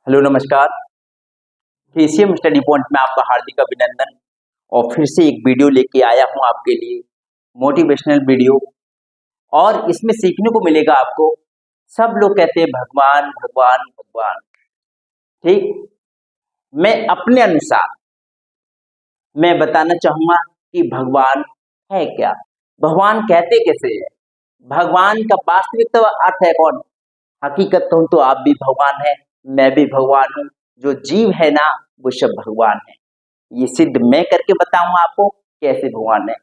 Hello नमस्कार। KCM study point में आपका हार्दिक अभिनंदन। और फिर से एक वीडियो लेके आया हूं आपके लिए, मोटिवेशनल वीडियो। और इसमें सीखने को मिलेगा आपको। सब लोग कहते हैं भगवान भगवान भगवान, ठीक। मैं अपने अनुसार मैं बताना चाहूंगा कि भगवान है क्या, भगवान कहते कैसे है, भगवान का वास्तविक अर्थ है कौन। हकीकत कहूं तो आप भी भगवान है, मैं भी भगवान हूं। जो जीव है ना, वो सब भगवान है। ये सिद्ध मैं करके बताऊंगा आपको कैसे भगवान है।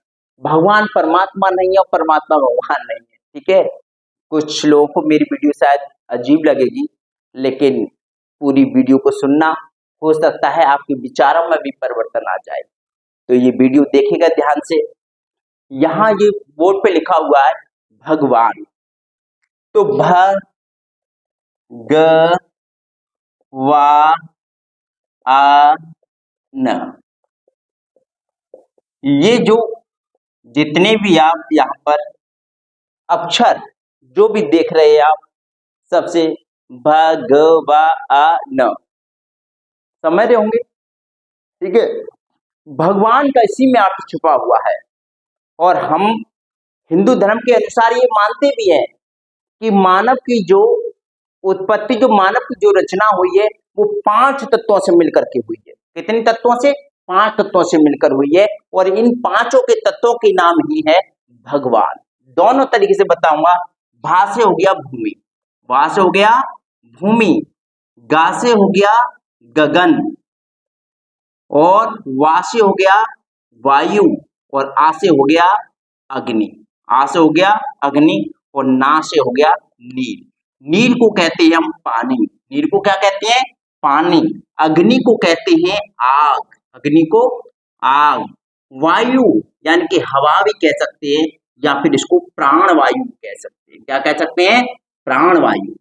भगवान परमात्मा नहीं है और परमात्मा भगवान नहीं है, ठीक है। कुछ लोगों को मेरी वीडियो शायद अजीब लगेगी, लेकिन पूरी वीडियो को सुनना, हो सकता है आपके विचारों में भी परिवर्तन आ जाए। तो ये वीडियो देखिएगा ध्यान से। यहाँ ये बोर्ड पे लिखा हुआ है भगवान, तो भ ग वा आ न, ये जो जितने भी आप यहाँ पर अक्षर जो भी देख रहे हैं आप, सबसे भगवान समझ रहे होंगे, ठीक है। भगवान का इसी में अर्थ छुपा हुआ है। और हम हिंदू धर्म के अनुसार ये मानते भी हैं कि मानव की जो उत्पत्ति, जो मानव की जो रचना हुई है, वो 5 तत्वों से मिलकर के हुई है। कितने तत्वों से? 5 तत्वों से मिलकर हुई है। और इन पांचों के तत्वों के नाम ही है भगवान। दोनों तरीके से बताऊंगा। भा से हो गया भूमि, वा से हो गया भूमि, गा से हो गया गगन, और वा से हो गया वायु, और आ से हो गया अग्नि। आ से हो गया अग्नि, और ना से हो गया नील। नील को कहते हैं हम पानी। नील को क्या कहते हैं? पानी। अग्नि को कहते हैं आग। अग्नि को आग। वायु यानी कि हवा भी कह सकते हैं, या फिर इसको प्राण वायु कह सकते हैं। क्या कह सकते हैं? प्राण वायु।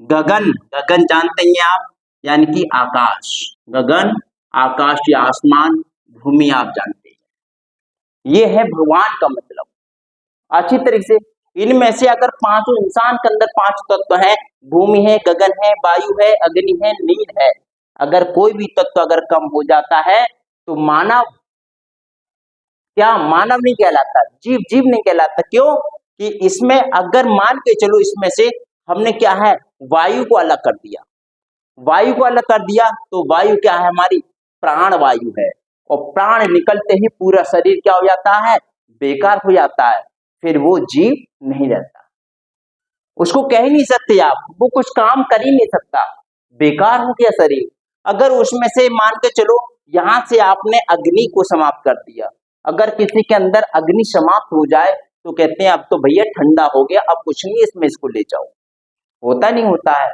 गगन, गगन जानते हैं आप, यानी कि आकाश। गगन आकाश या आसमान, भूमि आप जानते हैं। ये है भगवान का मतलब अच्छी तरीके से। इनमें से अगर पांचों इंसान के अंदर 5 तत्व हैं, भूमि है, गगन है, वायु है, अग्नि है, नील है। अगर कोई भी तत्व अगर कम हो जाता है तो मानव क्या मानव नहीं कहलाता, जीव जीव नहीं कहलाता। क्यों? कि इसमें अगर मान के चलो, इसमें से हमने क्या है, वायु को अलग कर दिया। वायु को अलग कर दिया तो वायु क्या है हमारी? प्राण वायु है। और प्राण निकलते ही पूरा शरीर क्या हो जाता है? बेकार हो जाता है। फिर वो जीव नहीं रहता, उसको कह ही नहीं सकते आप, वो कुछ काम कर ही नहीं सकता, बेकार हो गया शरीर। अगर उसमें से मान के चलो, यहां से आपने अग्नि को समाप्त कर दिया। अगर किसी के अंदर अग्नि समाप्त हो जाए तो कहते हैं अब तो भैया ठंडा हो गया, अब कुछ नहीं इसमें, इसको ले जाओ। होता नहीं होता है।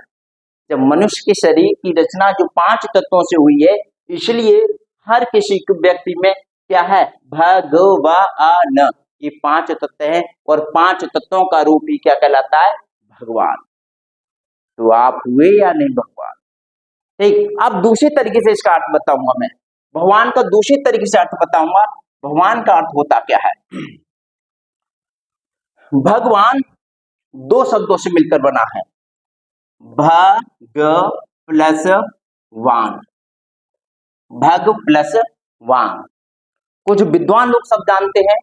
जब मनुष्य के शरीर की रचना जो 5 तत्वों से हुई है, इसलिए हर किसी व्यक्ति में क्या है? भगवान। ये 5 तत्व हैं, और 5 तत्वों का रूप ही क्या कहलाता है? भगवान। तो आप हुए या नहीं भगवान? ठीक। अब दूसरे तरीके से इसका अर्थ बताऊंगा मैं। भगवान का दूसरे तरीके से अर्थ बताऊंगा। भगवान का अर्थ होता क्या है? भगवान 2 शब्दों से मिलकर बना है, भग प्लस वान। भग प्लस वान। कुछ विद्वान लोग सब जानते हैं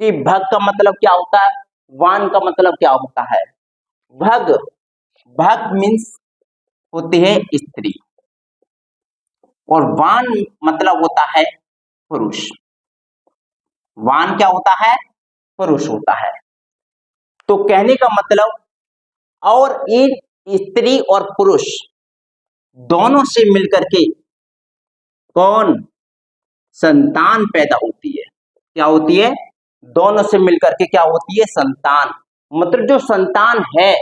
कि भग का मतलब क्या होता है, वान का मतलब क्या होता है। भग, भग मीन्स होती है स्त्री, और वान मतलब होता है पुरुष। वान क्या होता है? पुरुष होता है। तो कहने का मतलब, और इन स्त्री और पुरुष दोनों से मिलकर के कौन? संतान पैदा होती है। क्या होती है? दोनों से मिलकर के क्या होती है? संतान। मतलब जो संतान है,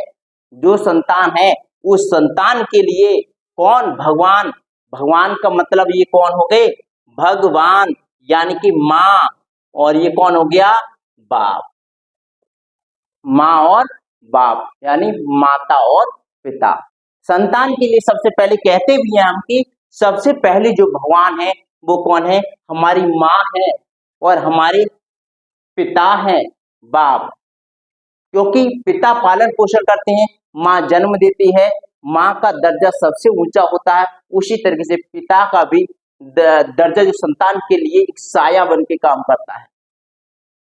जो संतान है, उस संतान के लिए कौन? भगवान। भगवान का मतलब ये कौन हो गए? भगवान, यानी कि माँ। और ये कौन हो गया? बाप। माँ और बाप, यानी माता और पिता। संतान के लिए सबसे पहले कहते भी हैं हम कि सबसे पहले जो भगवान है वो कौन है? हमारी माँ है, और हमारे पिता है बाप। क्योंकि पिता पालन पोषण करते हैं, माँ जन्म देती है, माँ का दर्जा सबसे ऊंचा होता है, उसी तरीके से पिता का भी दर्जा जो संतान के लिए एक साया बन के काम करता है।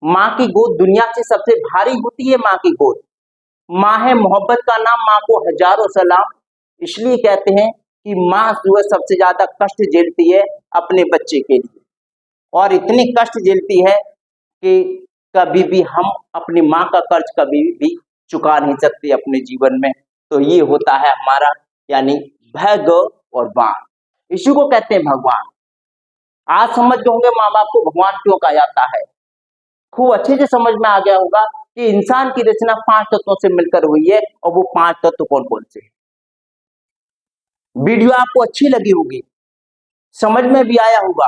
माँ की गोद दुनिया से सबसे भारी होती है। माँ की गोद, माँ है मोहब्बत का नाम, माँ को हजारों सलाम। इसलिए कहते हैं कि माँ जो है सबसे ज्यादा कष्ट झेलती है अपने बच्चे के लिए, और इतने कष्ट झेलती है कि कभी भी हम अपनी माँ का कर्ज कभी भी चुका नहीं सकते अपने जीवन में। तो ये होता है हमारा यानी भाग्य और बाण, इसी को कहते हैं भगवान। आज समझ गए होंगे माँ बाप को भगवान क्यों कहा जाता है। खूब अच्छे से समझ में आ गया होगा कि इंसान की रचना 5 तत्वों से मिलकर हुई है, और वो 5 तत्व कौन कौन से हैं। वीडियो आपको अच्छी लगी होगी, समझ में भी आया होगा।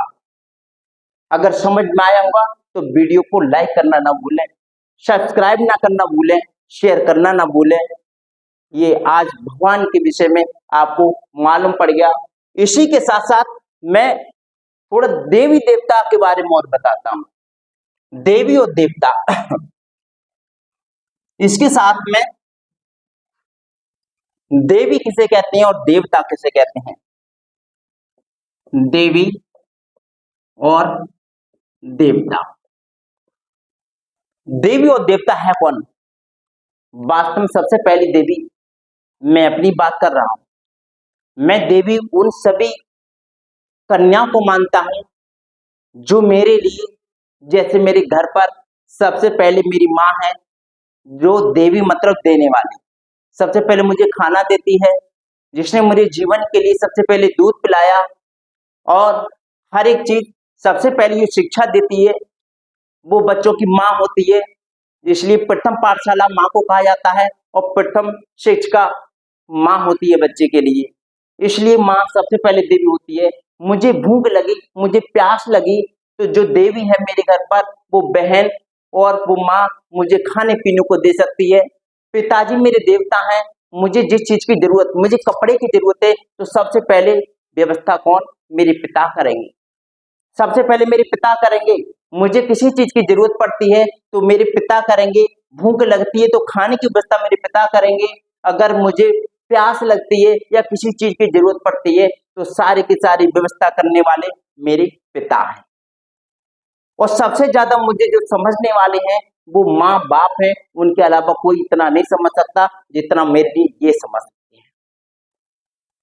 अगर समझ में आया होगा तो वीडियो को लाइक करना ना भूलें, सब्सक्राइब ना करना भूलें, शेयर करना ना भूलें। ये आज भगवान के विषय में आपको मालूम पड़ गया। इसी के साथ साथ मैं थोड़ा देवी देवता के बारे में और बताता हूं। देवी और देवता इसके साथ में देवी किसे कहते हैं और देवता किसे कहते हैं। देवी और देवता, देवी और देवता है कौन। वास्तव में सबसे पहली देवी मैं अपनी बात कर रहा हूं। मैं देवी उन सभी कन्याओं को मानता हूं जो मेरे लिए, जैसे मेरे घर पर सबसे पहले मेरी माँ है, जो देवी मतलब देने वाली, सबसे पहले मुझे खाना देती है, जिसने मुझे जीवन के लिए सबसे पहले दूध पिलाया, और हर एक चीज सबसे पहले जो शिक्षा देती है वो बच्चों की माँ होती है। इसलिए प्रथम पाठशाला माँ को कहा जाता है, और प्रथम शिक्षिका माँ होती है बच्चे के लिए। इसलिए माँ सबसे पहले देवी होती है। मुझे भूख लगी, मुझे प्यास लगी, तो जो देवी है मेरे घर पर वो बहन और वो माँ मुझे खाने पीने को दे सकती है। पिताजी मेरे देवता हैं, मुझे जिस चीज की जरूरत, मुझे कपड़े की जरूरत है तो सबसे पहले व्यवस्था कौन, मेरे पिता करेंगे। सबसे पहले मेरे पिता करेंगे। मुझे किसी चीज की जरूरत पड़ती है तो मेरे पिता करेंगे। भूख लगती है तो खाने की व्यवस्था मेरे पिता करेंगे। अगर मुझे प्यास लगती है या किसी चीज की जरूरत पड़ती है तो सारी की सारी व्यवस्था करने वाले मेरे पिता हैं। और सबसे ज्यादा मुझे जो समझने वाले हैं वो माँ बाप हैं, उनके अलावा कोई इतना नहीं समझ सकता जितना मेरे लिए ये समझ सकते हैं।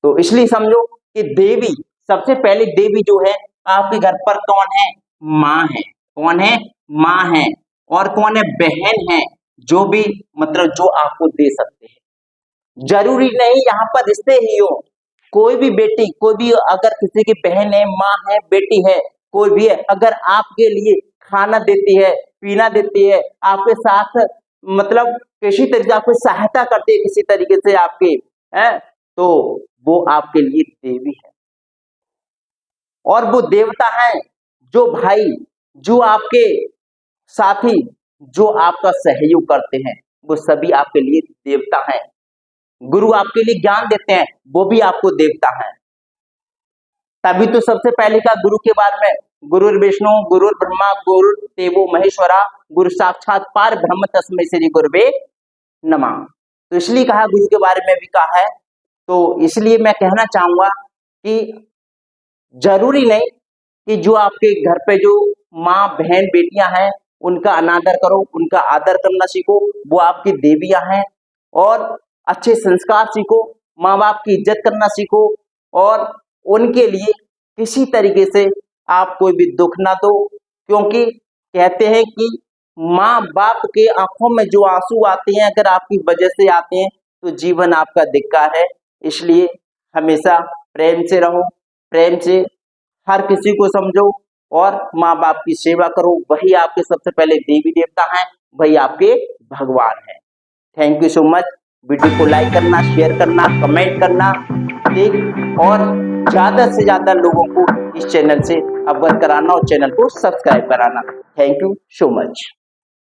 तो इसलिए समझो कि देवी, सबसे पहले देवी जो है आपके घर पर कौन है, माँ है। कौन है, माँ है। और कौन है, बहन है, जो भी मतलब जो आपको दे सकते हैं। जरूरी नहीं यहाँ पर रिश्ते ही हो, कोई भी बेटी, कोई भी अगर किसी की बहन है, माँ है, बेटी है, कोई भी है, अगर आपके लिए खाना देती है, पीना देती है, आपके साथ मतलब किसी तरीके से आपकी सहायता करती है, किसी तरीके से आपके है, तो वो आपके लिए देवी है। और वो देवता है जो भाई, जो आपके साथी, जो आपका सहयोग करते हैं, वो सभी आपके लिए देवता हैं। गुरु आपके लिए ज्ञान देते हैं, वो भी आपको देवता हैं। तभी तो सबसे पहले का गुरु के बारे में, गुरुर् विष्णु गुरुर् ब्रह्मा गुरुर्देवो महेश्वरा गुरु साक्षात पार ब्रह्म तस्मै श्री गुरुवे नमः। तो इसलिए कहा, गुरु के बारे में भी कहा है। तो इसलिए मैं कहना चाहूंगा कि जरूरी नहीं कि जो आपके घर पे जो माँ बहन बेटियां हैं उनका अनादर करो, उनका आदर करना सीखो, वो आपकी देवियां हैं। और अच्छे संस्कार सीखो, माँ बाप की इज्जत करना सीखो, और उनके लिए किसी तरीके से आप कोई भी दुख ना दो, क्योंकि कहते हैं कि माँ बाप के आंखों में जो आंसू आते हैं अगर आपकी वजह से आते हैं तो जीवन आपका धिक्कार है। इसलिए हमेशा प्रेम से रहो, प्रेम से हर किसी को समझो, और माँ बाप की सेवा करो। वही आपके सबसे पहले देवी देवता हैं, वही आपके भगवान हैं। Thank you so much. Video को लाइक करना, शेयर करना, कमेंट करना, ठीक, और ज्यादा से ज्यादा लोगों को इस चैनल से अवगत कराना और चैनल को सब्सक्राइब कराना। Thank you so much.